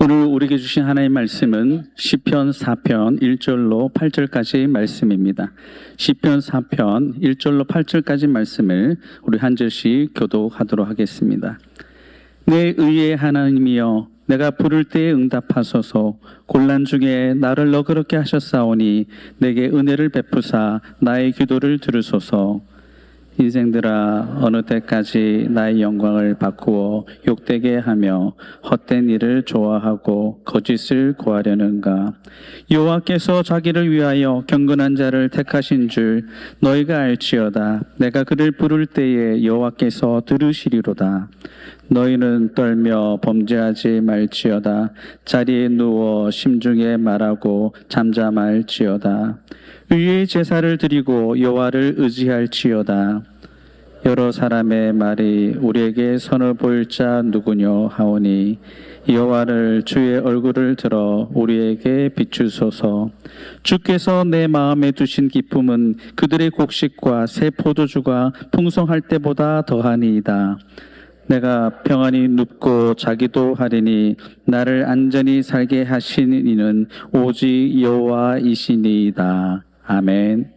오늘 우리에게 주신 하나님의 말씀은 시편 4편 1절로 8절까지 말씀입니다. 시편 4편 1절로 8절까지 말씀을 우리 한 절씩 교독하도록 하겠습니다. 내 의의 하나님이여, 내가 부를 때에 응답하소서. 곤란 중에 나를 너그럽게 하셨사오니 내게 은혜를 베푸사 나의 기도를 들으소서. 인생들아, 어느 때까지 나의 영광을 바꾸어 욕되게 하며 헛된 일을 좋아하고 거짓을 구하려는가? 여호와께서 자기를 위하여 경건한 자를 택하신 줄 너희가 알지어다. 내가 그를 부를 때에 여호와께서 들으시리로다. 너희는 떨며 범죄하지 말지어다. 자리에 누워 심중에 말하고 잠잠할지어다. 의의 제사를 드리고 여호와를 의지할지어다. 여러 사람의 말이 우리에게 선을 보일 자 누구뇨 하오니 여호와를 주의 얼굴을 들어 우리에게 비추소서. 주께서 내 마음에 두신 기쁨은 그들의 곡식과 새 포도주가 풍성할 때보다 더하니이다. 내가 평안히 눕고 자기도 하리니 나를 안전히 살게 하신 이는 오직 여호와이시니이다. 아멘.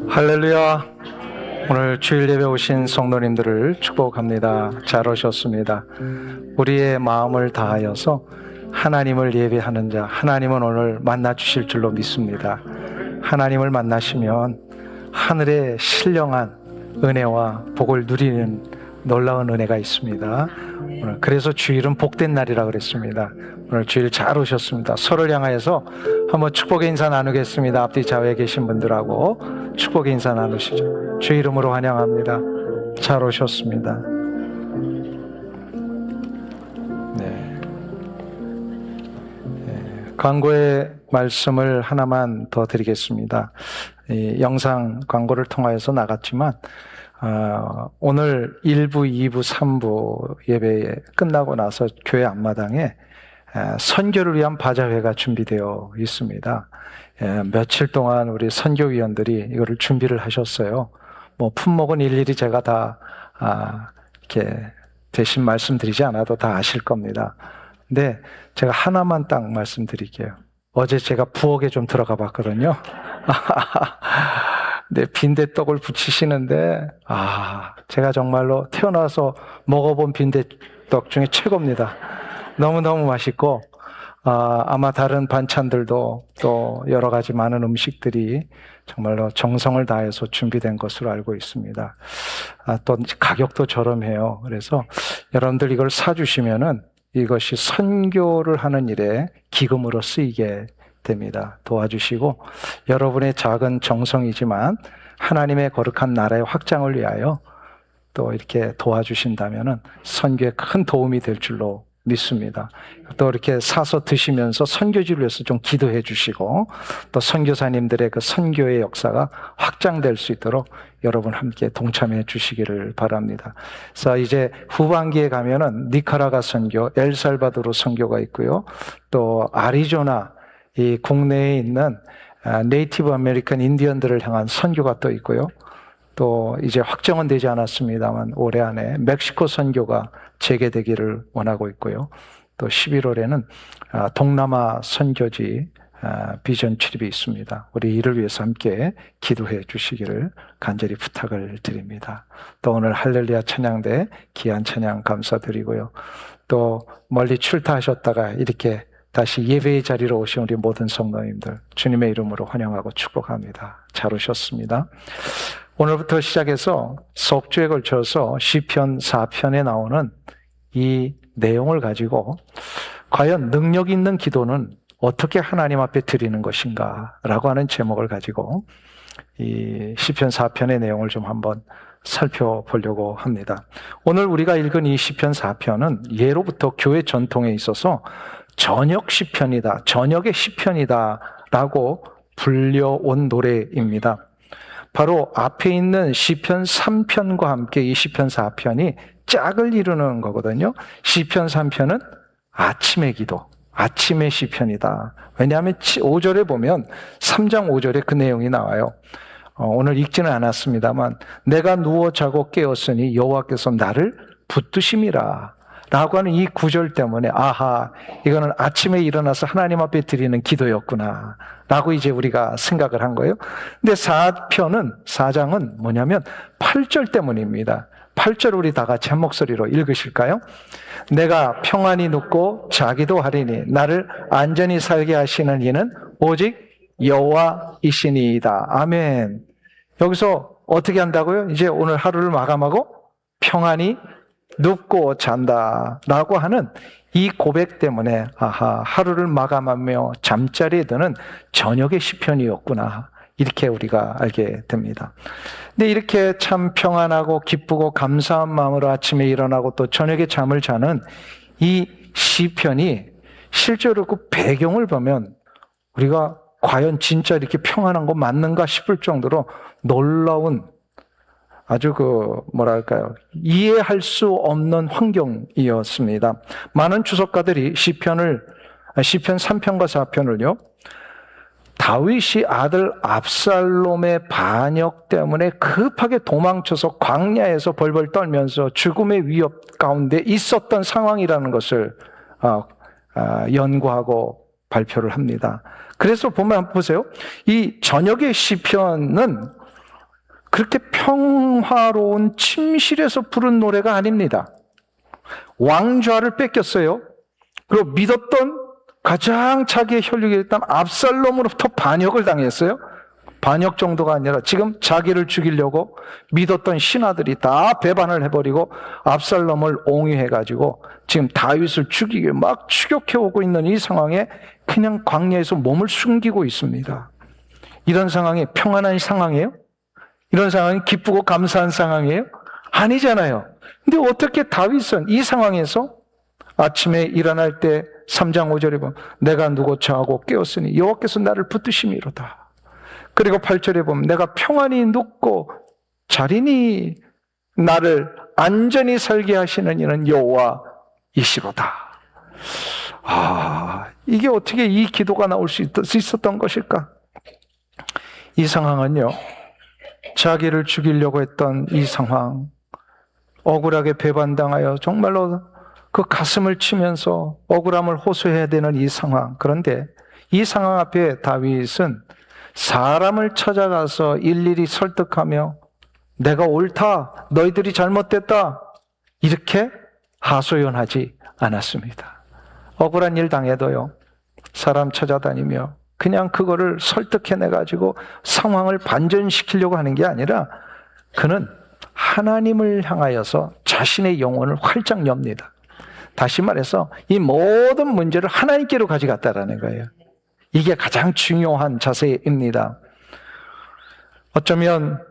할렐루야. 오늘 주일 예배 오신 성도님들을 축복합니다. 잘 오셨습니다. 우리의 마음을 다하여서 하나님을 예배하는 자, 하나님은 오늘 만나 주실 줄로 믿습니다. 하나님을 만나시면 하늘의 신령한 은혜와 복을 누리는 놀라운 은혜가 있습니다. 오늘 그래서 주일은 복된 날이라 그랬습니다. 오늘 주일 잘 오셨습니다. 서로를 향하여서 한번 축복의 인사 나누겠습니다. 앞뒤 좌우에 계신 분들하고 축복의 인사 나누시죠. 주의 이름으로 환영합니다. 잘 오셨습니다. 광고의 말씀을 하나만 더 드리겠습니다. 이 영상 광고를 통하여서 나갔지만 오늘 1부, 2부, 3부 예배 끝나고 나서 교회 앞마당에 선교를 위한 바자회가 준비되어 있습니다. 며칠 동안 우리 선교위원들이 이거를 준비를 하셨어요. 뭐 품목은 일일이 제가 다 이렇게 대신 말씀드리지 않아도 다 아실 겁니다. 근데 제가 하나만 딱 말씀드릴게요. 어제 제가 부엌에 좀 들어가 봤거든요. 네, 빈대떡을 부치시는데 제가 정말로 태어나서 먹어본 빈대떡 중에 최고입니다. 너무너무 맛있고 아마 다른 반찬들도 또 여러 가지 많은 음식들이 정말로 정성을 다해서 준비된 것으로 알고 있습니다. 또 가격도 저렴해요. 그래서 여러분들 이걸 사주시면은 이것이 선교를 하는 일에 기금으로 쓰이게 됩니다. 도와주시고 여러분의 작은 정성이지만 하나님의 거룩한 나라의 확장을 위하여 또 이렇게 도와주신다면은 선교에 큰 도움이 될 줄로 믿습니다. 또 이렇게 사서 드시면서 선교지를 위해서 좀 기도해 주시고 또 선교사님들의 그 선교의 역사가 확장될 수 있도록 여러분 함께 동참해 주시기를 바랍니다. 그래서 이제 후반기에 가면은 니카라과 선교, 엘살바도르 선교가 있고요. 또 아리조나 이 국내에 있는 네이티브 아메리칸 인디언들을 향한 선교가 또 있고요. 또 이제 확정은 되지 않았습니다만 올해 안에 멕시코 선교가 재개되기를 원하고 있고요. 또 11월에는 동남아 선교지 비전 출입이 있습니다. 우리 이를 위해서 함께 기도해 주시기를 간절히 부탁을 드립니다. 또 오늘 할렐루야 찬양대 귀한 찬양 감사드리고요. 또 멀리 출타하셨다가 이렇게 다시 예배의 자리로 오신 우리 모든 성도님들 주님의 이름으로 환영하고 축복합니다. 잘 오셨습니다. 오늘부터 시작해서 석 주에 걸쳐서 시편 4편에 나오는 이 내용을 가지고 과연 능력 있는 기도는 어떻게 하나님 앞에 드리는 것인가 라고 하는 제목을 가지고 이 시편 4편의 내용을 좀 한번 살펴보려고 합니다. 오늘 우리가 읽은 이 시편 4편은 예로부터 교회 전통에 있어서 저녁 시편이다, 저녁의 시편이다 라고 불려온 노래입니다. 바로 앞에 있는 시편 3편과 함께 이 시편 4편이 짝을 이루는 거거든요. 시편 3편은 아침의 기도, 아침의 시편이다. 왜냐하면 5절에 보면 3장 5절에 그 내용이 나와요. 오늘 읽지는 않았습니다만 내가 누워 자고 깨었으니 여호와께서 나를 붙드심이라 라고 하는 이 구절 때문에 아하, 이거는 아침에 일어나서 하나님 앞에 드리는 기도였구나 라고 이제 우리가 생각을 한 거예요. 근데 4장은 뭐냐면 8절 때문입니다. 8절 우리 다 같이 한 목소리로 읽으실까요? 내가 평안히 눕고 자기도 하리니 나를 안전히 살게 하시는 이는 오직 여호와이시니이다. 아멘. 여기서 어떻게 한다고요? 이제 오늘 하루를 마감하고 평안히 눕고 잔다라고 하는 이 고백 때문에 아하, 하루를 마감하며 잠자리에 드는 저녁의 시편이었구나. 이렇게 우리가 알게 됩니다. 근데 이렇게 참 평안하고 기쁘고 감사한 마음으로 아침에 일어나고 또 저녁에 잠을 자는 이 시편이 실제로 그 배경을 보면 우리가 과연 진짜 이렇게 평안한 거 맞는가 싶을 정도로 놀라운 아주 뭐랄까요, 이해할 수 없는 환경이었습니다. 많은 주석가들이 시편 3편과 4편을요, 다윗이 아들 압살롬의 반역 때문에 급하게 도망쳐서 광야에서 벌벌 떨면서 죽음의 위협 가운데 있었던 상황이라는 것을 연구하고 발표를 합니다. 그래서 보면 한번 보세요. 이 저녁의 시편은 그렇게 평화로운 침실에서 부른 노래가 아닙니다. 왕좌를 뺏겼어요. 그리고 믿었던 가장 자기의 혈육이 있던 압살롬으로부터 반역을 당했어요. 반역 정도가 아니라 지금 자기를 죽이려고 믿었던 신하들이 다 배반을 해버리고 압살롬을 옹위해가지고 지금 다윗을 죽이게 막 추격해오고 있는 이 상황에 그냥 광야에서 몸을 숨기고 있습니다. 이런 상황이 평안한 상황이에요? 이런 상황이 기쁘고 감사한 상황이에요? 아니잖아요. 근데 어떻게 다윗은 이 상황에서 아침에 일어날 때 3장 5절에 보면 내가 누워 자고 깨었으니 여호와께서 나를 붙드심이로다. 그리고 8절에 보면 내가 평안히 눕고 자리니 나를 안전히 살게 하시는 이는 여호와이시로다. 이게 어떻게 이 기도가 나올 수 있었던 것일까? 이 상황은요, 자기를 죽이려고 했던 이 상황, 억울하게 배반당하여 정말로 그 가슴을 치면서 억울함을 호소해야 되는 이 상황. 그런데 이 상황 앞에 다윗은 사람을 찾아가서 일일이 설득하며 내가 옳다, 너희들이 잘못됐다, 이렇게 하소연하지 않았습니다. 억울한 일 당해도요, 사람 찾아다니며 그냥 그거를 설득해내가지고 상황을 반전시키려고 하는 게 아니라 그는 하나님을 향하여서 자신의 영혼을 활짝 엽니다. 다시 말해서 이 모든 문제를 하나님께로 가져갔다라는 거예요. 이게 가장 중요한 자세입니다. 어쩌면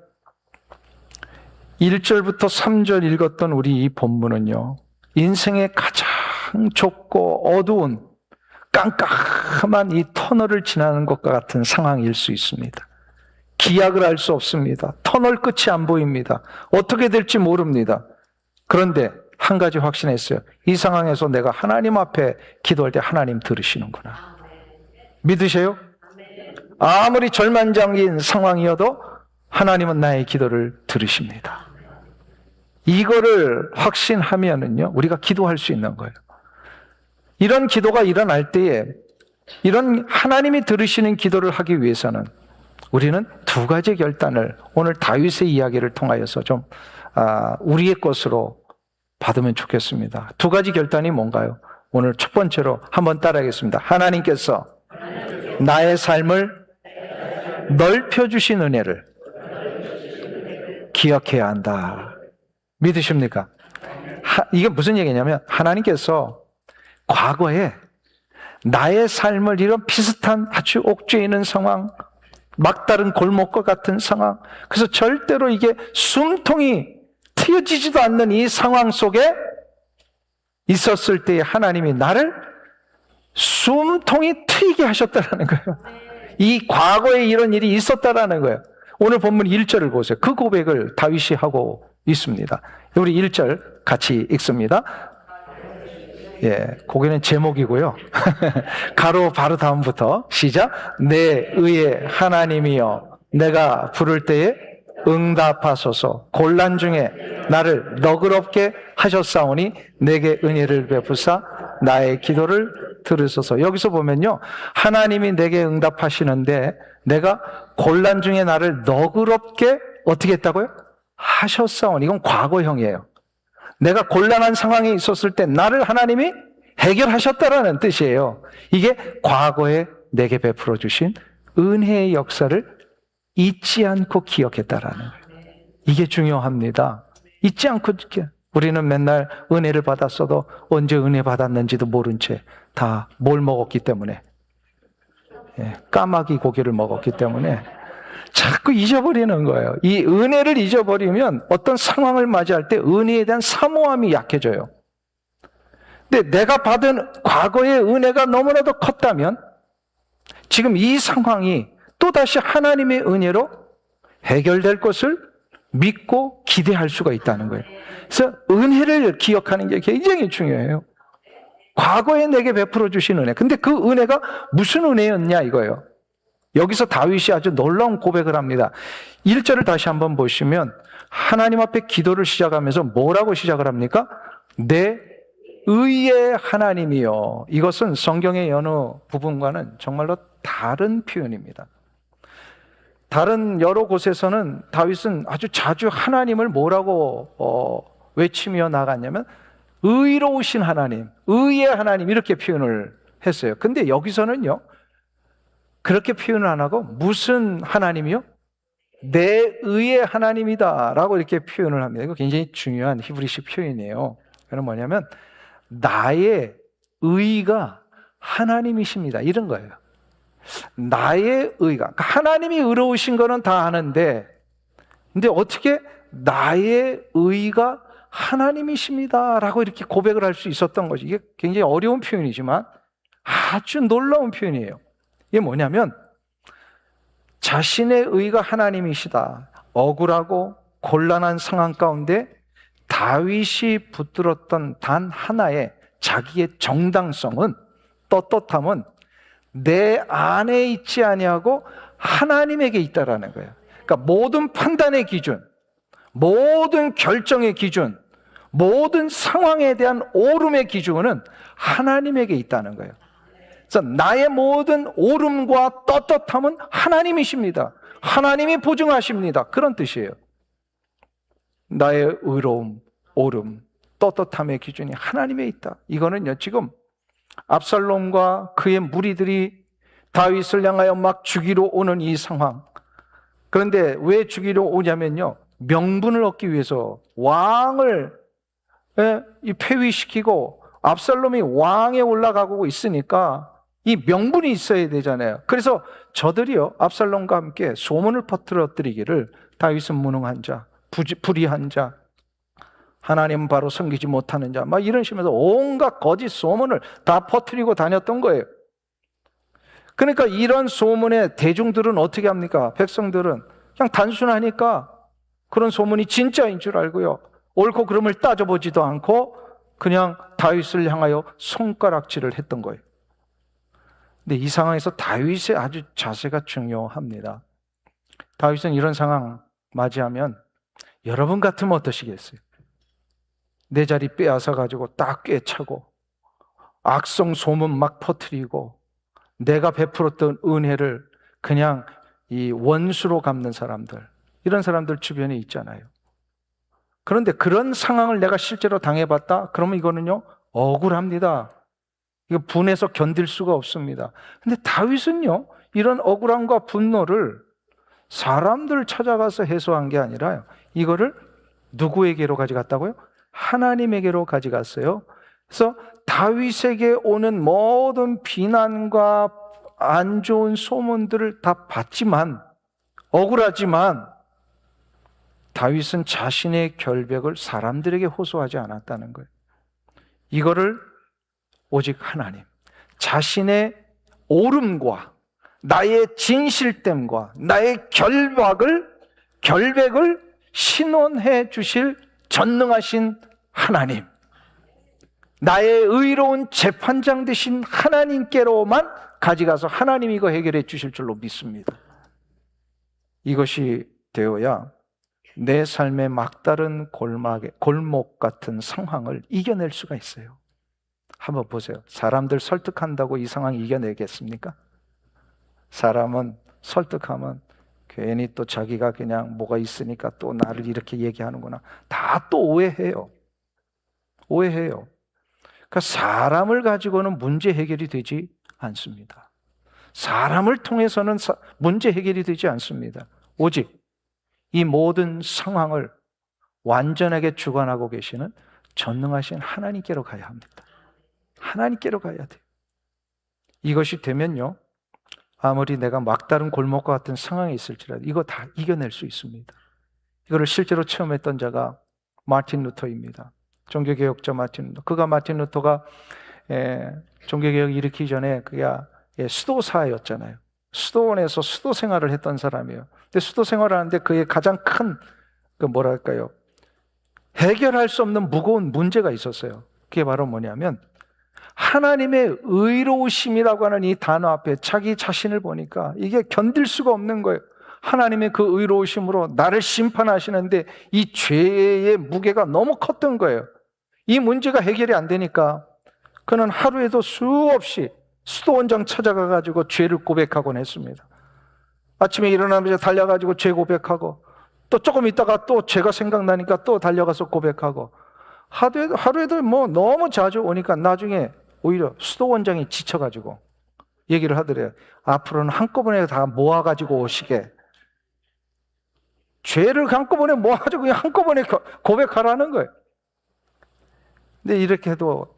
1절부터 3절 읽었던 우리 이 본문은요, 인생의 가장 좁고 어두운 깜깜한 이 터널을 지나는 것과 같은 상황일 수 있습니다. 기약을 알 수 없습니다. 터널 끝이 안 보입니다. 어떻게 될지 모릅니다. 그런데 한 가지 확신했어요. 이 상황에서 내가 하나님 앞에 기도할 때 하나님 들으시는구나. 믿으세요? 아무리 절망적인 상황이어도 하나님은 나의 기도를 들으십니다. 이거를 확신하면은요, 우리가 기도할 수 있는 거예요. 이런 기도가 일어날 때에 이런 하나님이 들으시는 기도를 하기 위해서는 우리는 두 가지 결단을 오늘 다윗의 이야기를 통하여서 좀 우리의 것으로 받으면 좋겠습니다. 두 가지 결단이 뭔가요? 오늘 첫 번째로 한번 따라하겠습니다. 하나님께서 나의 삶을 넓혀주신 은혜를 기억해야 한다. 믿으십니까? 이게 무슨 얘기냐면 하나님께서 과거에 나의 삶을 이런 비슷한 아주 옥죄 있는 상황, 막다른 골목과 같은 상황, 그래서 절대로 이게 숨통이 트여지지도 않는 이 상황 속에 있었을 때 하나님이 나를 숨통이 트이게 하셨다라는 거예요. 이 과거에 이런 일이 있었다라는 거예요. 오늘 본문 1절을 보세요. 그 고백을 다윗이 하고 있습니다. 우리 1절 같이 읽습니다. 예, 거기는 제목이고요. 가로 바로 다음부터 시작. 내 의의 하나님이여 내가 부를 때에 응답하소서. 곤란 중에 나를 너그럽게 하셨사오니 내게 은혜를 베푸사 나의 기도를 들으소서. 여기서 보면요, 하나님이 내게 응답하시는데 내가 곤란 중에 나를 너그럽게 어떻게 했다고요? 하셨사오니. 이건 과거형이에요. 내가 곤란한 상황에 있었을 때 나를 하나님이 해결하셨다라는 뜻이에요. 이게 과거에 내게 베풀어 주신 은혜의 역사를 잊지 않고 기억했다라는 거예요. 이게 중요합니다. 잊지 않고 우리는 맨날 은혜를 받았어도 언제 은혜 받았는지도 모른 채 다 뭘 먹었기 때문에, 까마귀 고기를 먹었기 때문에 자꾸 잊어버리는 거예요. 이 은혜를 잊어버리면 어떤 상황을 맞이할 때 은혜에 대한 사모함이 약해져요. 근데 내가 받은 과거의 은혜가 너무나도 컸다면 지금 이 상황이 또다시 하나님의 은혜로 해결될 것을 믿고 기대할 수가 있다는 거예요. 그래서 은혜를 기억하는 게 굉장히 중요해요. 과거에 내게 베풀어 주신 은혜. 근데 그 은혜가 무슨 은혜였냐 이거예요. 여기서 다윗이 아주 놀라운 고백을 합니다. 1절을 다시 한번 보시면 하나님 앞에 기도를 시작하면서 뭐라고 시작을 합니까? 내 의의 하나님이요. 이것은 성경의 어느 부분과는 정말로 다른 표현입니다. 다른 여러 곳에서는 다윗은 아주 자주 하나님을 뭐라고 외치며 나갔냐면 의로우신 하나님, 의의 하나님 이렇게 표현을 했어요. 근데 여기서는요, 그렇게 표현을 안 하고 무슨 하나님이요? 내 의의 하나님이다 라고 이렇게 표현을 합니다. 이거 굉장히 중요한 히브리식 표현이에요. 그건 뭐냐면 나의 의가 하나님이십니다 이런 거예요. 나의 의가, 그러니까 하나님이 의로우신 거는 다 아는데 근데 어떻게 나의 의가 하나님이십니다 라고 이렇게 고백을 할 수 있었던 것이, 이게 굉장히 어려운 표현이지만 아주 놀라운 표현이에요. 이게 뭐냐면 자신의 의가 하나님이시다, 억울하고 곤란한 상황 가운데 다윗이 붙들었던 단 하나의 자기의 정당성은, 떳떳함은 내 안에 있지 아니하고 하나님에게 있다라는 거예요. 그러니까 모든 판단의 기준, 모든 결정의 기준, 모든 상황에 대한 옳음의 기준은 하나님에게 있다는 거예요. 그래서 나의 모든 옳음과 떳떳함은 하나님이십니다. 하나님이 보증하십니다. 그런 뜻이에요. 나의 의로움, 옳음, 떳떳함의 기준이 하나님에 있다. 이거는요, 지금 압살롬과 그의 무리들이 다윗을 향하여 막 죽이러 오는 이 상황. 그런데 왜 죽이러 오냐면요, 명분을 얻기 위해서 왕을 폐위시키고 압살롬이 왕에 올라가고 있으니까 이 명분이 있어야 되잖아요. 그래서 저들이요, 압살롬과 함께 소문을 퍼뜨려드리기를 다윗은 무능한 자, 불의한 자, 하나님은 바로 섬기지 못하는 자, 막 이런 식으로 온갖 거짓 소문을 다 퍼뜨리고 다녔던 거예요. 그러니까 이런 소문에 대중들은 어떻게 합니까? 백성들은 그냥 단순하니까 그런 소문이 진짜인 줄 알고요, 옳고 그름을 따져보지도 않고 그냥 다윗을 향하여 손가락질을 했던 거예요. 근데 이 상황에서 다윗의 아주 자세가 중요합니다. 다윗은 이런 상황 맞이하면 여러분 같으면 어떠시겠어요? 내 자리 빼앗아 가지고 딱 꿰차고 악성 소문 막 퍼뜨리고 내가 베풀었던 은혜를 그냥 이 원수로 갚는 사람들, 이런 사람들 주변에 있잖아요. 그런데 그런 상황을 내가 실제로 당해봤다? 그러면 이거는요, 억울합니다. 이거 분해서 견딜 수가 없습니다. 근데 다윗은요, 이런 억울함과 분노를 사람들 찾아가서 해소한 게 아니라요, 이거를 누구에게로 가져갔다고요? 하나님에게로 가져갔어요. 그래서 다윗에게 오는 모든 비난과 안 좋은 소문들을 다 받지만, 억울하지만 다윗은 자신의 결백을 사람들에게 호소하지 않았다는 거예요. 이거를 오직 하나님, 자신의 옳음과 나의 진실됨과 나의 결백을 신원해 주실 전능하신 하나님, 나의 의로운 재판장 되신 하나님께로만 가져가서 하나님이 이거 해결해 주실 줄로 믿습니다. 이것이 되어야 내 삶의 막다른 골목 같은 상황을 이겨낼 수가 있어요. 한번 보세요. 사람들 설득한다고 이 상황 이겨내겠습니까? 사람은 설득하면 괜히 또 자기가 그냥 뭐가 있으니까 또 나를 이렇게 얘기하는구나. 다 또 오해해요. 오해해요. 그러니까 사람을 가지고는 문제 해결이 되지 않습니다. 사람을 통해서는 문제 해결이 되지 않습니다. 오직 이 모든 상황을 완전하게 주관하고 계시는 전능하신 하나님께로 가야 합니다. 하나님께로 가야 돼요. 이것이 되면요, 아무리 내가 막다른 골목과 같은 상황에 있을지라도 이거 다 이겨낼 수 있습니다. 이거를 실제로 체험했던 자가 마틴 루터입니다. 종교개혁자 마틴 루터. 그가 마틴 루터가 종교개혁 일으키기 전에 그가 수도사였잖아요. 수도원에서 수도 생활을 했던 사람이에요. 근데 수도 생활을 하는데 그의 가장 큰 해결할 수 없는 무거운 문제가 있었어요. 그게 바로 뭐냐면 하나님의 의로우심이라고 하는 이 단어 앞에 자기 자신을 보니까 이게 견딜 수가 없는 거예요. 하나님의 그 의로우심으로 나를 심판하시는데 이 죄의 무게가 너무 컸던 거예요. 이 문제가 해결이 안 되니까 그는 하루에도 수없이 수도원장 찾아가가지고 죄를 고백하곤 했습니다. 아침에 일어나면서 달려가지고 죄 고백하고 또 조금 있다가 또 죄가 생각나니까 또 달려가서 고백하고 하루에도 뭐 너무 자주 오니까 나중에 오히려 수도원장이 지쳐가지고 얘기를 하더래요. 앞으로는 한꺼번에 다 모아가지고 오시게. 죄를 한꺼번에 모아가지고 그냥 한꺼번에 고백하라는 거예요. 근데 이렇게 해도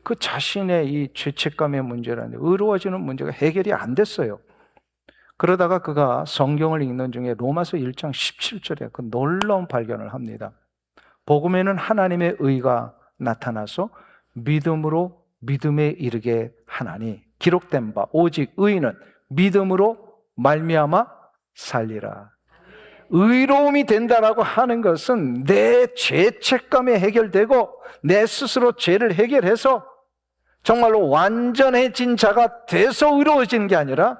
그 자신의 이 죄책감의 문제라는 의로워지는 문제가 해결이 안 됐어요. 그러다가 그가 성경을 읽는 중에 로마서 1장 17절에 그 놀라운 발견을 합니다. 복음에는 하나님의 의가 나타나서 믿음으로 믿음에 이르게 하나니 기록된 바 오직 의인은 믿음으로 말미암아 살리라. 의로움이 된다라고 하는 것은 내 죄책감이 해결되고 내 스스로 죄를 해결해서 정말로 완전해진 자가 돼서 의로워진 게 아니라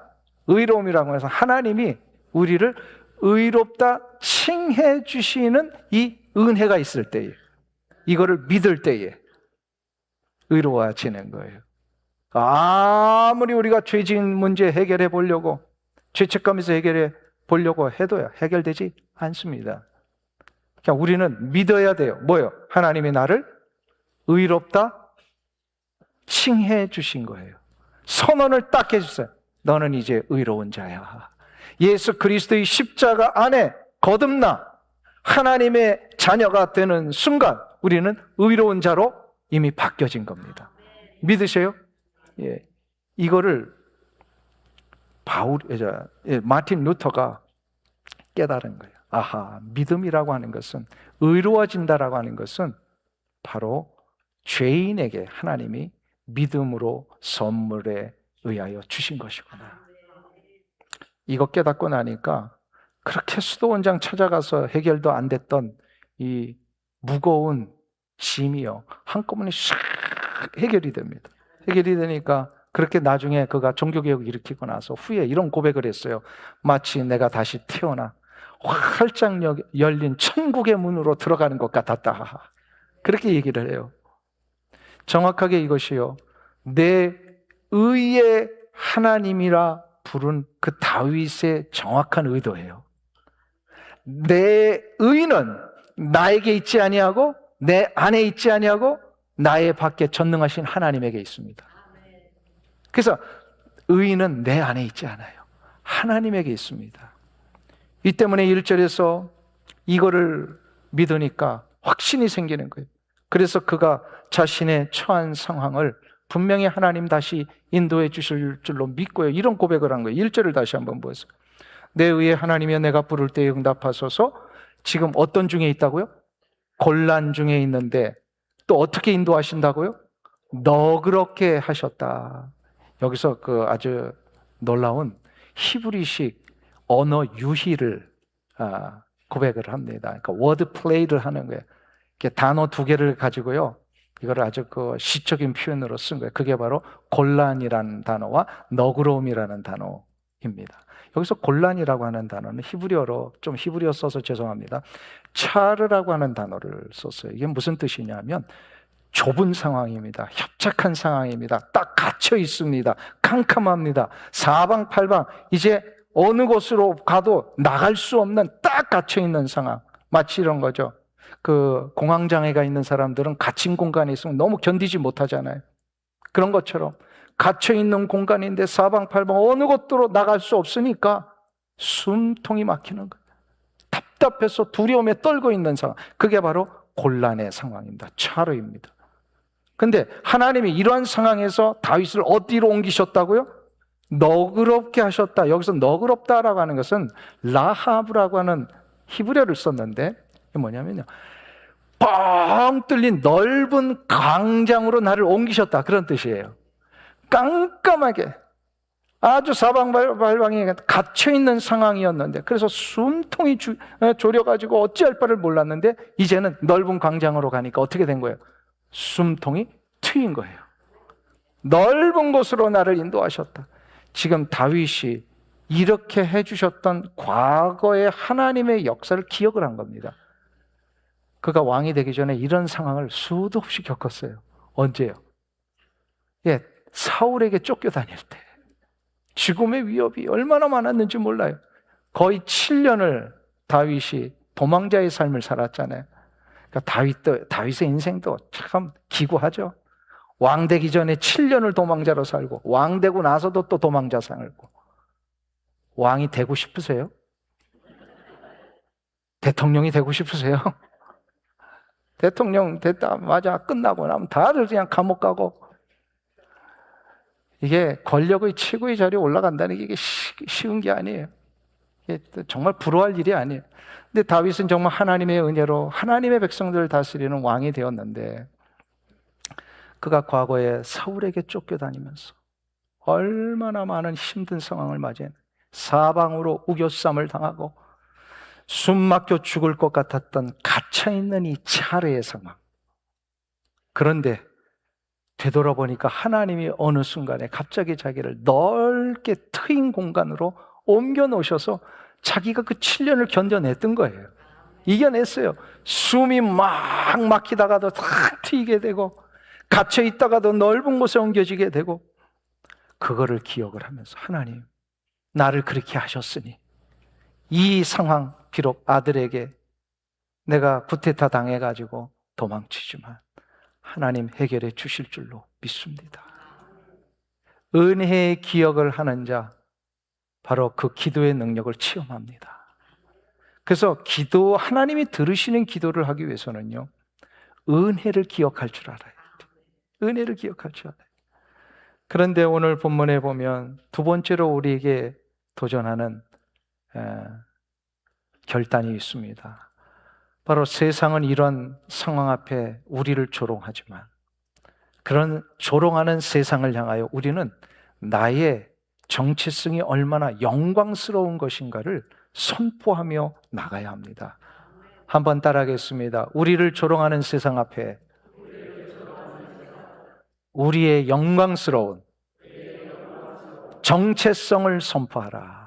의로움이라고 해서 하나님이 우리를 의롭다 칭해 주시는 이 은혜가 있을 때에 이거를 믿을 때에 의로워지는 거예요. 아무리 우리가 죄진 문제 해결해 보려고 죄책감에서 해결해 보려고 해도요 해결되지 않습니다. 그냥 우리는 믿어야 돼요. 뭐요? 하나님이 나를 의롭다 칭해 주신 거예요. 선언을 딱 해주세요. 너는 이제 의로운 자야. 예수 그리스도의 십자가 안에 거듭나 하나님의 자녀가 되는 순간 우리는 의로운 자로 이미 바뀌어진 겁니다. 믿으세요? 예. 이거를 마틴 루터가 깨달은 거예요. 아하, 믿음이라고 하는 것은 의로워진다라고 하는 것은 바로 죄인에게 하나님이 믿음으로 선물에 의하여 주신 것이구나. 이거 깨닫고 나니까 그렇게 수도원장 찾아가서 해결도 안 됐던 이 무거운 짐이요 한꺼번에 샥 해결이 됩니다. 해결이 되니까 그렇게 나중에 그가 종교개혁을 일으키고 나서 후에 이런 고백을 했어요. 마치 내가 다시 태어나 활짝 열린 천국의 문으로 들어가는 것 같았다. 그렇게 얘기를 해요. 정확하게 이것이요 내 의의 하나님이라 부른 그 다윗의 정확한 의도예요. 내 의는 나에게 있지 아니하고 내 안에 있지 아니하고 나의 밖에 전능하신 하나님에게 있습니다. 그래서 의는 내 안에 있지 않아요. 하나님에게 있습니다. 이 때문에 1절에서 이거를 믿으니까 확신이 생기는 거예요. 그래서 그가 자신의 처한 상황을 분명히 하나님 다시 인도해 주실 줄로 믿고요. 이런 고백을 한 거예요. 1절을 다시 한번 보세요. 내 의의 하나님이여 내가 부를 때 응답하소서. 지금 어떤 중에 있다고요? 곤란 중에 있는데 또 어떻게 인도하신다고요? 너그럽게 하셨다. 여기서 그 아주 놀라운 히브리식 언어 유희를 고백을 합니다. 그러니까 워드 플레이를 하는 거예요. 이렇게 단어 두 개를 가지고요. 이걸 아주 그 시적인 표현으로 쓴 거예요. 그게 바로 곤란이라는 단어와 너그러움이라는 단어입니다. 여기서 곤란이라고 하는 단어는 히브리어로, 좀 히브리어 써서 죄송합니다. 차르라고 하는 단어를 썼어요. 이게 무슨 뜻이냐면 좁은 상황입니다. 협착한 상황입니다. 딱 갇혀 있습니다. 캄캄합니다. 사방팔방 이제 어느 곳으로 가도 나갈 수 없는 딱 갇혀 있는 상황. 마치 이런 거죠. 그 공황장애가 있는 사람들은 갇힌 공간에 있으면 너무 견디지 못하잖아요. 그런 것처럼 갇혀 있는 공간인데 사방팔방 어느 곳으로 나갈 수 없으니까 숨통이 막히는 거예요. 답답해서 두려움에 떨고 있는 상황. 그게 바로 곤란의 상황입니다. 차르입니다. 근데 하나님이 이러한 상황에서 다윗을 어디로 옮기셨다고요? 너그럽게 하셨다. 여기서 너그럽다라고 하는 것은 라하브라고 하는 히브리어를 썼는데 이게 뭐냐면요, 뻥 뚫린 넓은 광장으로 나를 옮기셨다, 그런 뜻이에요. 깜깜하게 아주 사방팔방에 갇혀있는 상황이었는데, 그래서 숨통이 졸여가지고 어찌할 바를 몰랐는데 이제는 넓은 광장으로 가니까 어떻게 된 거예요? 숨통이 트인 거예요. 넓은 곳으로 나를 인도하셨다. 지금 다윗이 이렇게 해주셨던 과거의 하나님의 역사를 기억을 한 겁니다. 그가 왕이 되기 전에 이런 상황을 수도 없이 겪었어요. 언제요? 예, 사울에게 쫓겨다닐 때 죽음의 위협이 얼마나 많았는지 몰라요. 거의 7년을 다윗이 도망자의 삶을 살았잖아요. 그러니까 다윗의 인생도 참 기구하죠. 왕 되기 전에 7년을 도망자로 살고 왕 되고 나서도 또 도망자 살고. 왕이 되고 싶으세요? 대통령이 되고 싶으세요? 대통령 됐다마자 끝나고 나면 다들 그냥 감옥 가고. 이게 권력의 최고의 자리에 올라간다는 게 이게 쉬운 게 아니에요. 이게 정말 부러워할 일이 아니에요. 근데 다윗은 정말 하나님의 은혜로 하나님의 백성들을 다스리는 왕이 되었는데, 그가 과거에 사울에게 쫓겨다니면서 얼마나 많은 힘든 상황을 맞이했는데, 사방으로 우겨쌈을 당하고 숨 막혀 죽을 것 같았던 갇혀있는 이 차례의 상황. 그런데 되돌아보니까 하나님이 어느 순간에 갑자기 자기를 넓게 트인 공간으로 옮겨 놓으셔서 자기가 그 7년을 견뎌냈던 거예요. 이겨냈어요. 숨이 막 막히다가도 탁 트이게 되고, 갇혀 있다가도 넓은 곳에 옮겨지게 되고, 그거를 기억을 하면서 하나님, 나를 그렇게 하셨으니 이 상황, 비록 아들에게 내가 구테타 당해가지고 도망치지만 하나님 해결해 주실 줄로 믿습니다. 은혜의 기억을 하는 자, 바로 그 기도의 능력을 체험합니다. 그래서 하나님이 들으시는 기도를 하기 위해서는요, 은혜를 기억할 줄 알아야 돼요. 은혜를 기억할 줄 알아요. 그런데 오늘 본문에 보면 두 번째로 우리에게 도전하는 결단이 있습니다. 바로 세상은 이런 상황 앞에 우리를 조롱하지만, 그런 조롱하는 세상을 향하여 우리는 나의 정체성이 얼마나 영광스러운 것인가를 선포하며 나가야 합니다. 한번 따라하겠습니다. 우리를 조롱하는 세상 앞에 우리의 영광스러운 정체성을 선포하라.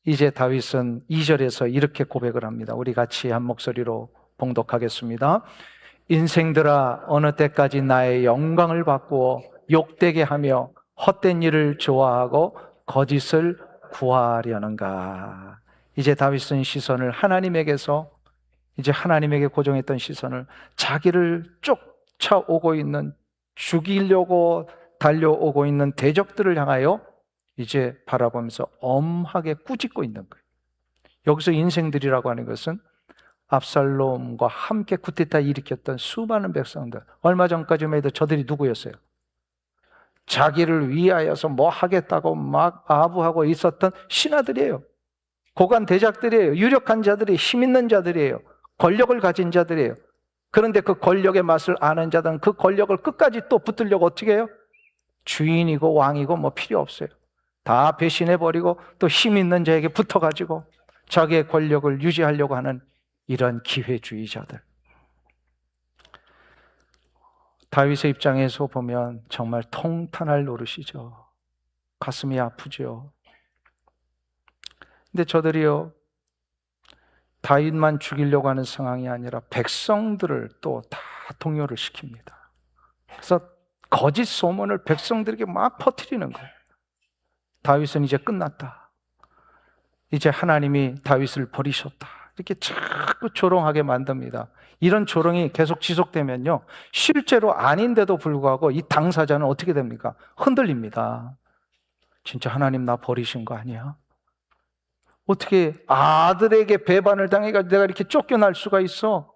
이제 다윗은 2절에서 이렇게 고백을 합니다. 우리 같이 한 목소리로 봉독하겠습니다. 인생들아, 어느 때까지 나의 영광을 바꾸어 욕되게 하며 헛된 일을 좋아하고 거짓을 구하려는가. 이제 다윗은 시선을 하나님에게서, 이제 하나님에게 고정했던 시선을 자기를 쫓아오고 있는, 죽이려고 달려오고 있는 대적들을 향하여 이제 바라보면서 엄하게 꾸짖고 있는 거예요. 여기서 인생들이라고 하는 것은 압살롬과 함께 쿠데타 일으켰던 수많은 백성들, 얼마 전까지만 해도 저들이 누구였어요? 자기를 위하여서 뭐 하겠다고 막 아부하고 있었던 신하들이에요. 고관 대작들이에요. 유력한 자들이, 힘 있는 자들이에요. 권력을 가진 자들이에요. 그런데 그 권력의 맛을 아는 자들은 그 권력을 끝까지 또 붙들려고 어떻게 해요? 주인이고 왕이고 뭐 필요 없어요. 다 배신해버리고 또 힘 있는 자에게 붙어가지고 자기의 권력을 유지하려고 하는 이런 기회주의자들. 다윗의 입장에서 보면 정말 통탄할 노릇이죠. 가슴이 아프죠. 근데 저들이요, 다윗만 죽이려고 하는 상황이 아니라 백성들을 또 다 동요를 시킵니다. 그래서 거짓 소문을 백성들에게 막 퍼뜨리는 거예요. 다윗은 이제 끝났다. 이제 하나님이 다윗을 버리셨다. 이렇게 자꾸 조롱하게 만듭니다. 이런 조롱이 계속 지속되면요, 실제로 아닌데도 불구하고 이 당사자는 어떻게 됩니까? 흔들립니다. 진짜 하나님 나 버리신 거 아니야? 어떻게 아들에게 배반을 당해가지고 내가 이렇게 쫓겨날 수가 있어?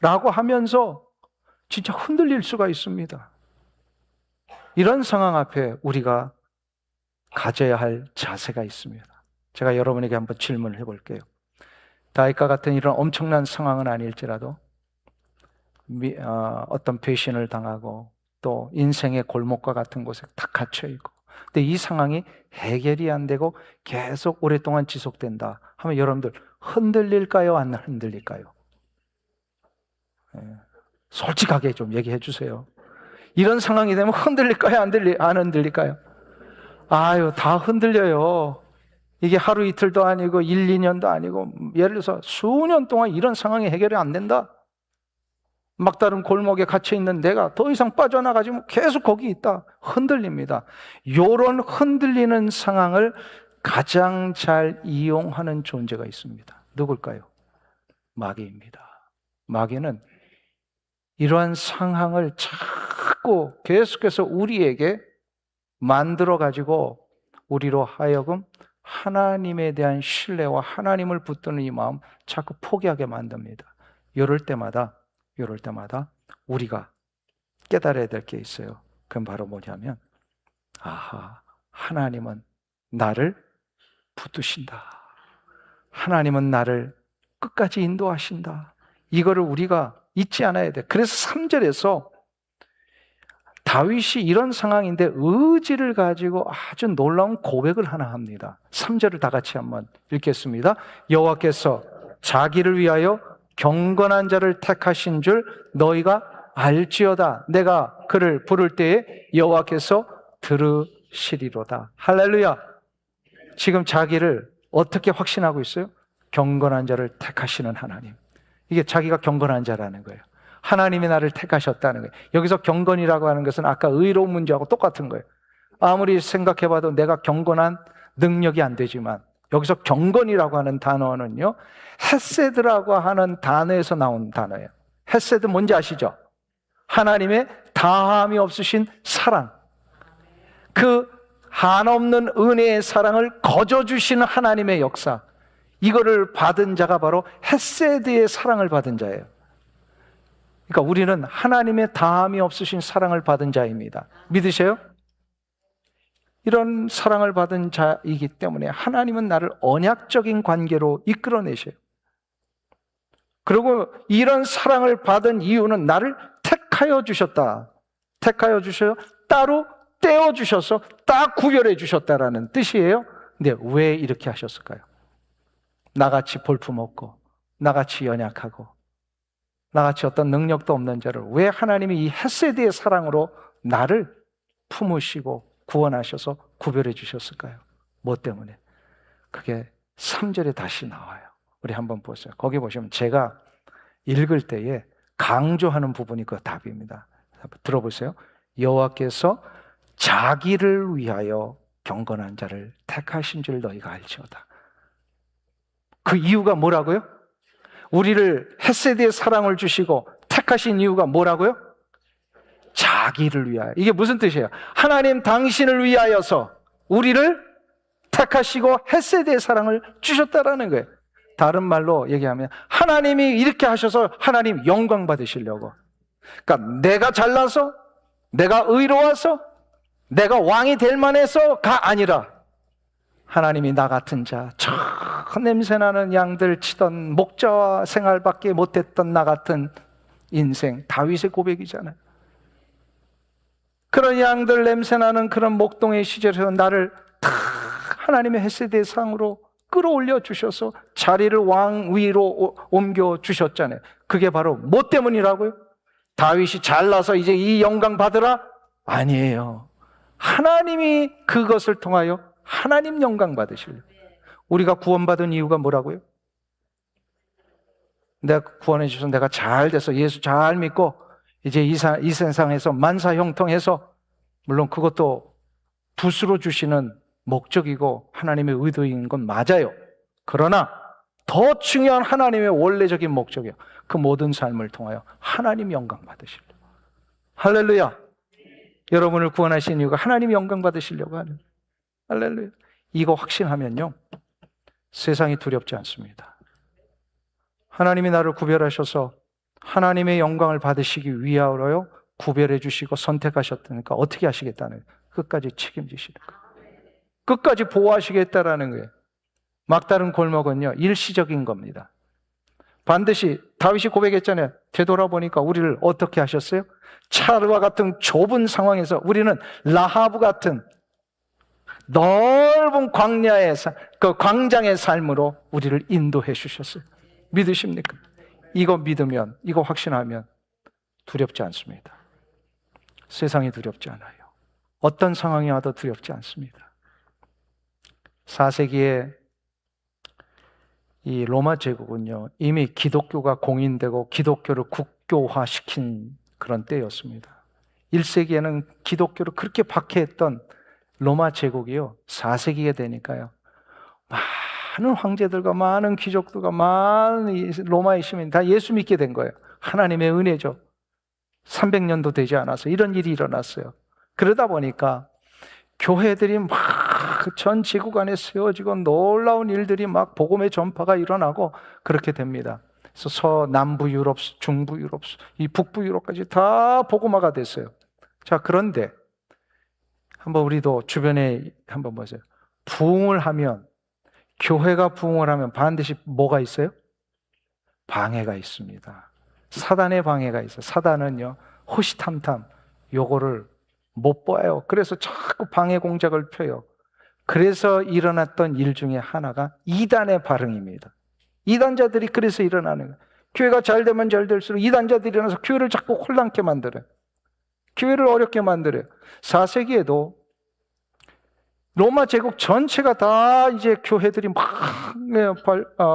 라고 하면서 진짜 흔들릴 수가 있습니다. 이런 상황 앞에 우리가 가져야 할 자세가 있습니다. 제가 여러분에게 한번 질문을 해볼게요. 다윗과 같은 이런 엄청난 상황은 아닐지라도 어떤 배신을 당하고 또 인생의 골목과 같은 곳에 다 갇혀있고, 근데 이 상황이 해결이 안 되고 계속 오랫동안 지속된다 하면 여러분들 흔들릴까요? 안 흔들릴까요? 솔직하게 좀 얘기해 주세요. 이런 상황이 되면 흔들릴까요? 안 흔들릴까요? 아유, 다 흔들려요. 이게 하루 이틀도 아니고 1, 2년도 아니고 예를 들어서 수년 동안 이런 상황이 해결이 안 된다. 막다른 골목에 갇혀있는 내가 더 이상 빠져나가지 못, 계속 거기 있다. 흔들립니다. 이런 흔들리는 상황을 가장 잘 이용하는 존재가 있습니다. 누굴까요? 마귀입니다. 마귀는 이러한 상황을 자꾸 계속해서 우리에게 만들어가지고 우리로 하여금 하나님에 대한 신뢰와 하나님을 붙드는 이 마음 자꾸 포기하게 만듭니다. 이럴 때마다 우리가 깨달아야 될 게 있어요. 그건 바로 뭐냐면, 아하, 하나님은 나를 붙드신다. 하나님은 나를 끝까지 인도하신다. 이거를 우리가 잊지 않아야 돼. 그래서 3절에서 다윗이 이런 상황인데 의지를 가지고 아주 놀라운 고백을 하나 합니다. 3절을 다 같이 한번 읽겠습니다. 여호와께서 자기를 위하여 경건한 자를 택하신 줄 너희가 알지어다. 내가 그를 부를 때에 여호와께서 들으시리로다. 할렐루야. 지금 자기를 어떻게 확신하고 있어요? 경건한 자를 택하시는 하나님. 이게 자기가 경건한 자라는 거예요. 하나님이 나를 택하셨다는 거예요. 여기서 경건이라고 하는 것은 아까 의로운 문제하고 똑같은 거예요. 아무리 생각해봐도 내가 경건한 능력이 안 되지만, 여기서 경건이라고 하는 단어는요, 헤세드라고 하는 단어에서 나온 단어예요. 헤세드 뭔지 아시죠? 하나님의 다함이 없으신 사랑, 그 한없는 은혜의 사랑을 거저주시는 하나님의 역사, 이거를 받은 자가 바로 헤세드의 사랑을 받은 자예요. 그러니까 우리는 하나님의 다함이 없으신 사랑을 받은 자입니다. 믿으세요? 이런 사랑을 받은 자이기 때문에 하나님은 나를 언약적인 관계로 이끌어내셔요. 그리고 이런 사랑을 받은 이유는 나를 택하여 주셨다. 택하여 주셔서 따로 떼어 주셔서 딱 구별해 주셨다라는 뜻이에요. 근데 왜 이렇게 하셨을까요? 나같이 볼품없고 나같이 연약하고 나같이 어떤 능력도 없는 자를 왜 하나님이 이 헤세드의 사랑으로 나를 품으시고 구원하셔서 구별해 주셨을까요? 뭐 때문에? 그게 3절에 다시 나와요. 우리 한번 보세요. 거기 보시면 제가 읽을 때에 강조하는 부분이 그 답입니다. 들어보세요. 여호와께서 자기를 위하여 경건한 자를 택하신 줄 너희가 알지어다. 그 이유가 뭐라고요? 우리를 헤세드의 사랑을 주시고 택하신 이유가 뭐라고요? 자기를 위하여. 이게 무슨 뜻이에요? 하나님 당신을 위하여서 우리를 택하시고 헤세드의 사랑을 주셨다라는 거예요. 다른 말로 얘기하면 하나님이 이렇게 하셔서 하나님 영광 받으시려고. 그러니까 내가 잘나서, 내가 의로워서, 내가 왕이 될 만해서가 아니라 하나님이 나 같은 자, 저 냄새나는 양들 치던 목자와 생활밖에 못했던 나 같은 인생, 다윗의 고백이잖아요. 그런 양들 냄새나는 그런 목동의 시절에서 나를 다 하나님의 헤세드의 상으로 끌어올려 주셔서 자리를 왕 위로 옮겨 주셨잖아요. 그게 바로 뭐 때문이라고요? 다윗이 잘나서 이제 이 영광 받으라? 아니에요. 하나님이 그것을 통하여 하나님 영광 받으실래요. 우리가 구원받은 이유가 뭐라고요? 내가 구원해 주셔서 내가 잘 돼서 예수 잘 믿고 이제 이 세상에서 만사형통해서, 물론 그것도 붓으로 주시는 목적이고 하나님의 의도인 건 맞아요. 그러나 더 중요한 하나님의 원래적인 목적이요, 그 모든 삶을 통하여 하나님 영광 받으시려고. 할렐루야. 여러분을 구원하신 이유가 하나님 영광 받으시려고 하는. 할렐루야. 이거 확신하면요, 세상이 두렵지 않습니다. 하나님이 나를 구별하셔서 하나님의 영광을 받으시기 위하여요 구별해 주시고 선택하셨다니까 어떻게 하시겠다는 거예요. 끝까지 책임지시는 거예요. 끝까지 보호하시겠다라는 거예요. 막다른 골목은요, 일시적인 겁니다. 반드시 다윗이 고백했잖아요. 되돌아보니까 우리를 어떻게 하셨어요? 차르와 같은 좁은 상황에서 우리는 라하브 같은 넓은 광야의 그 광장의 삶으로 우리를 인도해 주셨어요. 믿으십니까? 이거 믿으면, 이거 확신하면 두렵지 않습니다. 세상이 두렵지 않아요. 어떤 상황이 와도 두렵지 않습니다. 4세기에 이 로마 제국은요, 이미 기독교가 공인되고 기독교를 국교화시킨 그런 때였습니다. 1세기에는 기독교를 그렇게 박해했던 로마 제국이요, 4세기가 되니까요, 많은 황제들과 많은 귀족들과 많은 로마의 시민 다 예수 믿게 된 거예요. 하나님의 은혜죠. 300년도 되지 않아서 이런 일이 일어났어요. 그러다 보니까 교회들이 막 전 지구 안에 세워지고 놀라운 일들이 막 복음의 전파가 일어나고 그렇게 됩니다. 그래서 남부 유럽, 중부 유럽, 이 북부 유럽까지 다 복음화가 됐어요. 자, 그런데 한번 우리도 주변에 한번 보세요. 부흥을 하면, 교회가 부흥을 하면 반드시 뭐가 있어요? 방해가 있습니다. 사단의 방해가 있어요. 사단은요, 호시탐탐 요거를 못 봐요. 그래서 자꾸 방해 공작을 펴요. 그래서 일어났던 일 중에 하나가 이단의 발흥입니다. 이단자들이 그래서 일어나는 거예요. 교회가 잘 되면 잘 될수록 이단자들이 일어나서 교회를 자꾸 혼란케 만들어요. 교회를 어렵게 만들어요. 4세기에도 로마 제국 전체가 다 이제 교회들이 막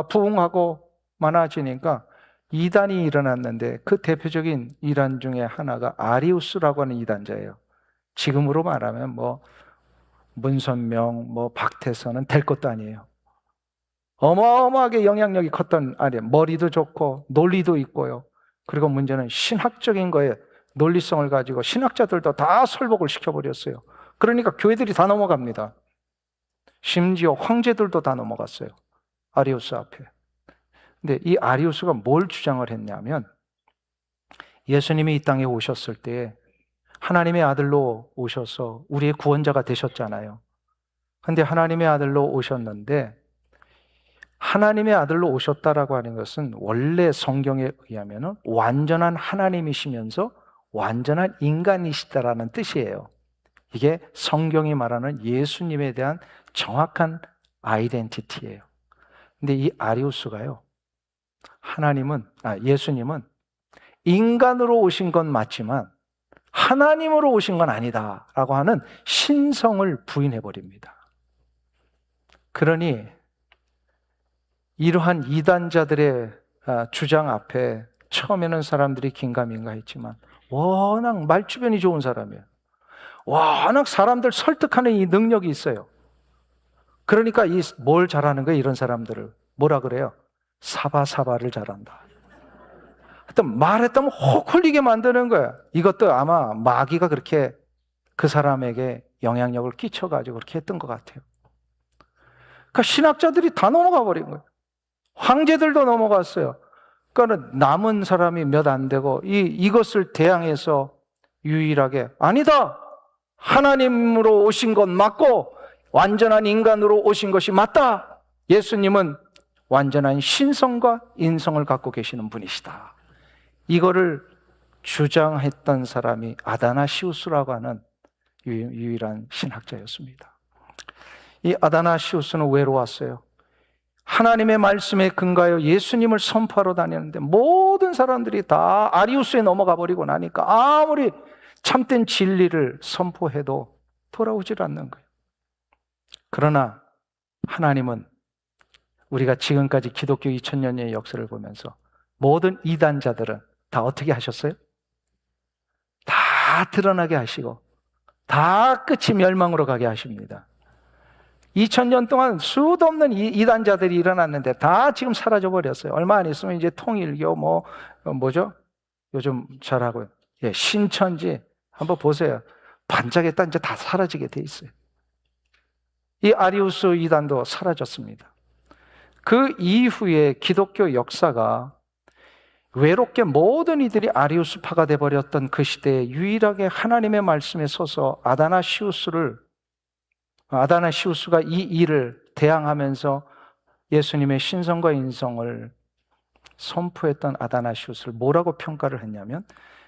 부흥하고 많아지니까 이단이 일어났는데, 그 대표적인 이단 중에 하나가 아리우스라고 하는 이단자예요. 지금으로 말하면 뭐 문선명, 뭐 박태선은 될 것도 아니에요. 어마어마하게 영향력이 컸던 아니에요. 머리도 좋고 논리도 있고요. 그리고 문제는 신학적인 거에 논리성을 가지고 신학자들도 다 설복을 시켜버렸어요. 그러니까 교회들이 다 넘어갑니다. 심지어 황제들도 다 넘어갔어요. 아리우스 앞에. 근데 이 아리우스가 뭘 주장을 했냐면, 예수님이 이 땅에 오셨을 때 하나님의 아들로 오셔서 우리의 구원자가 되셨잖아요. 근데 하나님의 아들로 오셨는데, 하나님의 아들로 오셨다라고 하는 것은 원래 성경에 의하면 완전한 하나님이시면서 완전한 인간이시다라는 뜻이에요. 이게 성경이 말하는 예수님에 대한 정확한 아이덴티티예요. 근데 이 아리우스가요, 예수님은 인간으로 오신 건 맞지만 하나님으로 오신 건 아니다라고 하는 신성을 부인해버립니다. 그러니 이러한 이단자들의 주장 앞에 처음에는 사람들이 긴가민가 했지만 워낙 말주변이 좋은 사람이에요. 워낙 사람들 설득하는 이 능력이 있어요. 그러니까 뭘 잘하는 거예요? 이런 사람들을 뭐라 그래요? 사바사바를 잘한다. 하여튼 말했다면 혹 홀리게 만드는 거야. 이것도 아마 마귀가 그렇게 그 사람에게 영향력을 끼쳐가지고 그렇게 했던 것 같아요. 그러니까 신학자들이 다 넘어가 버린 거예요. 황제들도 넘어갔어요. 그러니까 남은 사람이 몇 안 되고 이것을 대항해서 유일하게 아니다! 하나님으로 오신 건 맞고 완전한 인간으로 오신 것이 맞다! 예수님은 완전한 신성과 인성을 갖고 계시는 분이시다. 이거를 주장했던 사람이 아다나시우스라고 하는 유일한 신학자였습니다. 이 아다나시우스는 외로웠어요. 하나님의 말씀에 근거하여 예수님을 선포하러 다녔는데 모든 모든 사람들이 다 아리우스에 넘어가 버리고 나니까 아무리 참된 진리를 선포해도 돌아오질 않는 거예요. 그러나 하나님은 우리가 지금까지 기독교 2000년의 역사를 보면서 모든 이단자들은 다 어떻게 하셨어요? 다 드러나게 하시고 다 끝이 멸망으로 가게 하십니다. 2000년 동안 수도 없는 이단자들이 일어났는데 다 지금 사라져 버렸어요. 얼마 안 있으면 이제 통일교 뭐죠? 요즘 잘하고요. 예, 신천지 한번 보세요. 반짝했다 이제 다 사라지게 돼 있어요. 이 아리우스 이단도 사라졌습니다. 그 이후에 기독교 역사가 외롭게 모든 이들이 아리우스파가 돼버렸던 그 시대에 유일하게 하나님의 말씀에 서서 아다나시우스가 이 일을 대항하면서 예수님의 신성과 인성을 선포했던 아다나시우스를 뭐라고 평가를 했냐면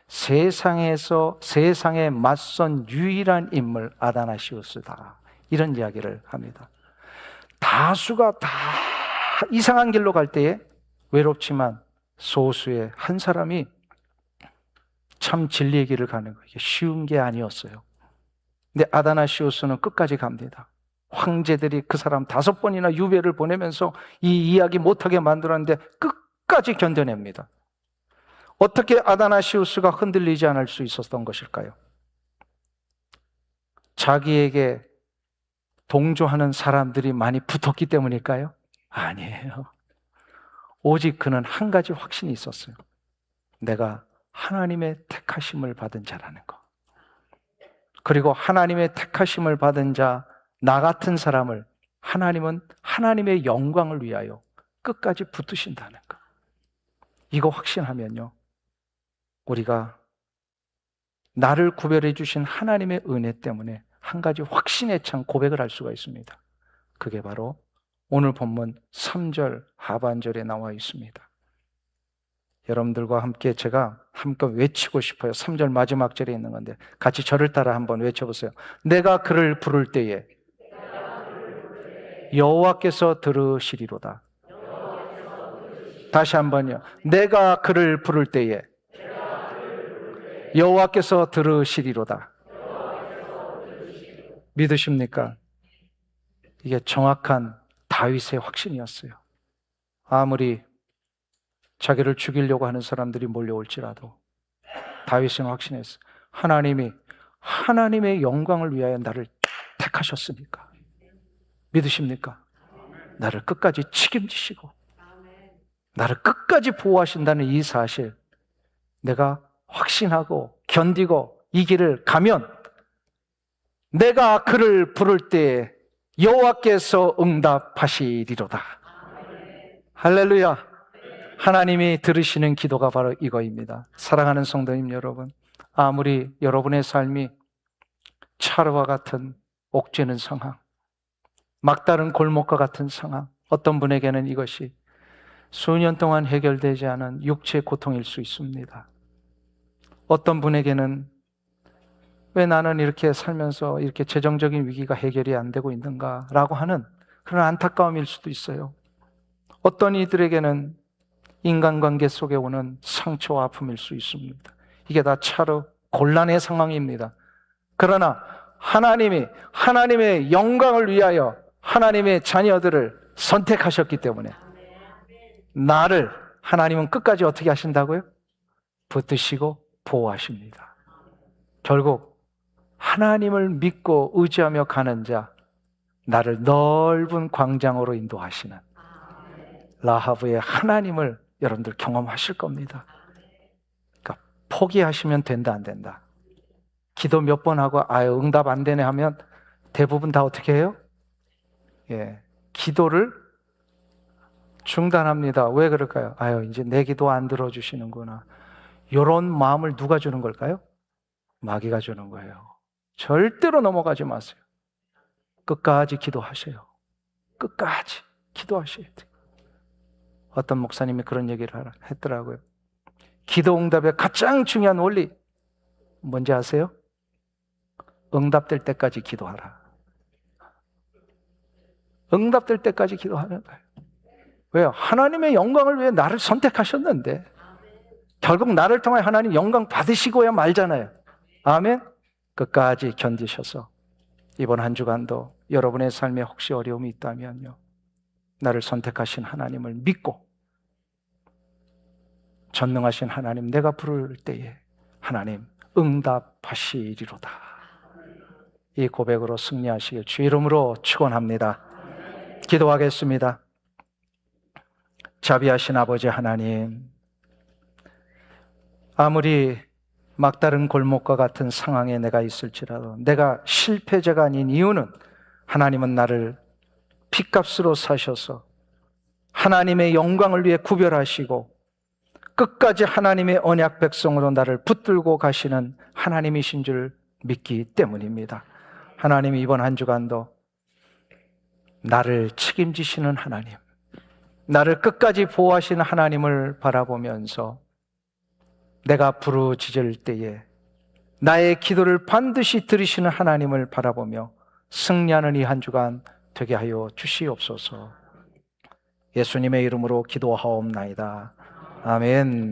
세상에 맞선 유일한 인물 아다나시우스다. 이런 이야기를 합니다. 다수가 다 이상한 길로 갈 때에 외롭지만 소수의 한 사람이 참 진리의 길을 가는 거예요. 이게 쉬운 게 아니었어요. 근데 아다나시우스는 끝까지 갑니다. 황제들이 그 사람 5번이나 유배를 보내면서 이 이야기 못하게 만들었는데 끝까지 견뎌냅니다. 어떻게 아다나시우스가 흔들리지 않을 수 있었던 것일까요? 자기에게 동조하는 사람들이 많이 붙었기 때문일까요? 아니에요. 오직 그는 한 가지 확신이 있었어요. 내가 하나님의 택하심을 받은 자라는 것. 그리고 하나님의 택하심을 받은 자, 나 같은 사람을 하나님은 하나님의 영광을 위하여 끝까지 붙드신다는 것. 이거 확신하면요, 우리가 나를 구별해 주신 하나님의 은혜 때문에 한 가지 확신에 찬 고백을 할 수가 있습니다. 그게 바로 오늘 본문 3절 하반절에 나와 있습니다. 여러분들과 함께 제가 한번 외치고 싶어요. 3절 마지막 절에 있는 건데 같이 저를 따라 한번 외쳐보세요. 내가 그를 부를 때에 여호와께서 들으시리로다. 다시 한번요. 내가 그를 부를 때에 여호와께서 들으시리로다. 믿으십니까? 이게 정확한 다윗의 확신이었어요. 아무리 자기를 죽이려고 하는 사람들이 몰려올지라도 다윗은 확신했어요. 하나님의 영광을 위하여 나를 택하셨으니까. 믿으십니까? 나를 끝까지 책임지시고 나를 끝까지 보호하신다는 이 사실, 내가 확신하고 견디고 이 길을 가면 내가 그를 부를 때 여호와께서 응답하시리로다. 할렐루야. 하나님이 들으시는 기도가 바로 이거입니다. 사랑하는 성도님 여러분, 아무리 여러분의 삶이 차르와 같은 옥죄는 상황, 막다른 골목과 같은 상황, 어떤 분에게는 이것이 수년 동안 해결되지 않은 육체의 고통일 수 있습니다. 어떤 분에게는 왜 나는 이렇게 살면서 이렇게 재정적인 위기가 해결이 안 되고 있는가라고 하는 그런 안타까움일 수도 있어요. 어떤 이들에게는 인간관계 속에 오는 상처와 아픔일 수 있습니다. 이게 다 차로 곤란의 상황입니다. 그러나 하나님의 영광을 위하여 하나님의 자녀들을 선택하셨기 때문에 나를 하나님은 끝까지 어떻게 하신다고요? 붙드시고 보호하십니다. 결국 하나님을 믿고 의지하며 가는 자, 나를 넓은 광장으로 인도하시는 라하브의 하나님을 여러분들 경험하실 겁니다. 그러니까 포기하시면 된다 안 된다. 기도 몇 번 하고 응답 안 되네 하면 대부분 다 어떻게 해요? 기도를 중단합니다. 왜 그럴까요? 이제 내 기도 안 들어주시는구나. 이런 마음을 누가 주는 걸까요? 마귀가 주는 거예요. 절대로 넘어가지 마세요. 끝까지 기도하세요. 끝까지 기도하셔야 돼요. 어떤 목사님이 그런 얘기를 했더라고요. 기도 응답의 가장 중요한 원리 뭔지 아세요? 응답될 때까지 기도하라. 응답될 때까지 기도하는 거예요. 왜요? 하나님의 영광을 위해 나를 선택하셨는데 결국 나를 통해 하나님 영광 받으시고야 말잖아요. 아멘. 끝까지 견디셔서 이번 한 주간도 여러분의 삶에 혹시 어려움이 있다면요, 나를 선택하신 하나님을 믿고 전능하신 하나님 내가 부를 때에 하나님 응답하시리로다. 이 고백으로 승리하시길 주 이름으로 축원합니다. 기도하겠습니다. 자비하신 아버지 하나님, 아무리 막다른 골목과 같은 상황에 내가 있을지라도 내가 실패자가 아닌 이유는 하나님은 나를 핏값으로 사셔서 하나님의 영광을 위해 구별하시고 끝까지 하나님의 언약 백성으로 나를 붙들고 가시는 하나님이신 줄 믿기 때문입니다. 하나님이 이번 한 주간도 나를 책임지시는 하나님, 나를 끝까지 보호하시는 하나님을 바라보면서 내가 부르짖을 때에 나의 기도를 반드시 들으시는 하나님을 바라보며 승리하는 이 한 주간 되게 하여 주시옵소서. 예수님의 이름으로 기도하옵나이다. 아멘.